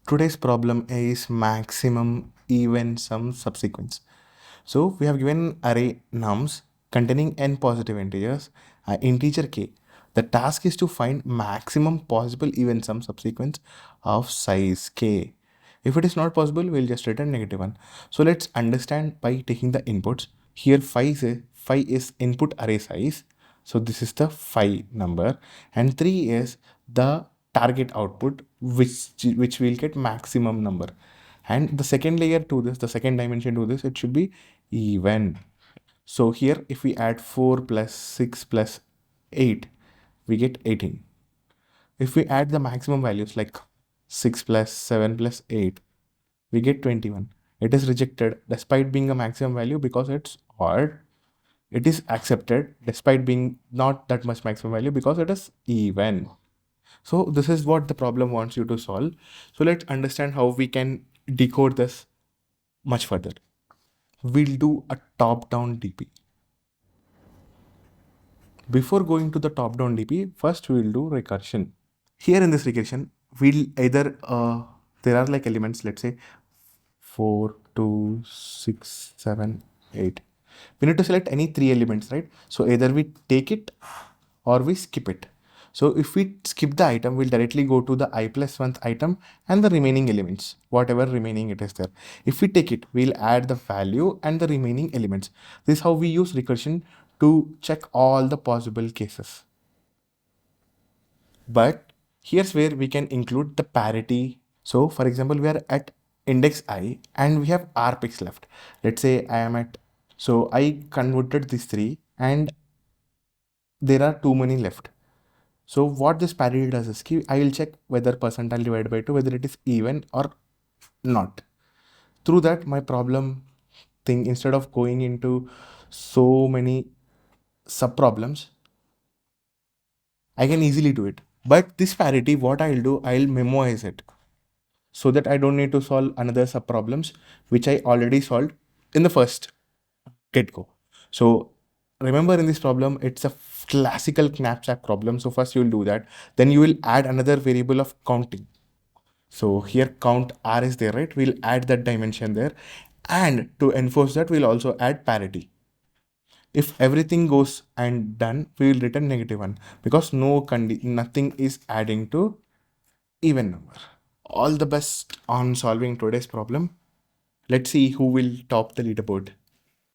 Today's problem is maximum even sum subsequence. So we have given array nums containing n positive integers, integer k. The task is to find maximum possible even sum subsequence of size k. If it is not possible, we'll just return negative one. So let's understand by taking the inputs. Here phi is input array size. So this is the phi number, and 3 is the target output which will get maximum number. And the second layer to this, the second dimension to this, it should be even. So here if we add 4 plus 6 plus 8, we get 18. If we add the maximum values like 6 plus 7 plus 8, we get 21. It is rejected despite being a maximum value because it's odd. It is accepted despite being not that much maximum value because it is even. So this is what the problem wants you to solve. So let's understand how we can decode this much further. We'll do a top-down DP. Before going to the top-down DP, first we'll do recursion. Here in this recursion, we'll either, there are like elements, let's say 4, 2, 6, 7, 8. We need to select any 3 elements, right? So either we take it or we skip it. So if we skip the item, we'll directly go to the I plus 1th item and the remaining elements, whatever remaining it is there. If we take it, we'll add the value and the remaining elements. This is how we use recursion to check all the possible cases. But here's where we can include the parity. So for example, we are at index I and we have R picks left. Let's say I am at, so I converted these 3 and there are too many left. So what this parity does is I will check whether percentile divided by 2, whether it is even or not. Through that, my problem thing, instead of going into so many sub problems, I can easily do it. But this parity, what I'll do, I'll memorize it so that I don't need to solve another sub problems, which I already solved in the first get-go. So remember in this problem, it's a classical knapsack problem. So first you will do that. Then you will add another variable of counting. So here count R is there, right? We'll add that dimension there. And to enforce that, we'll also add parity. If everything goes and done, we will return -1 because nothing is adding to even number. All the best on solving today's problem. Let's see who will top the leaderboard.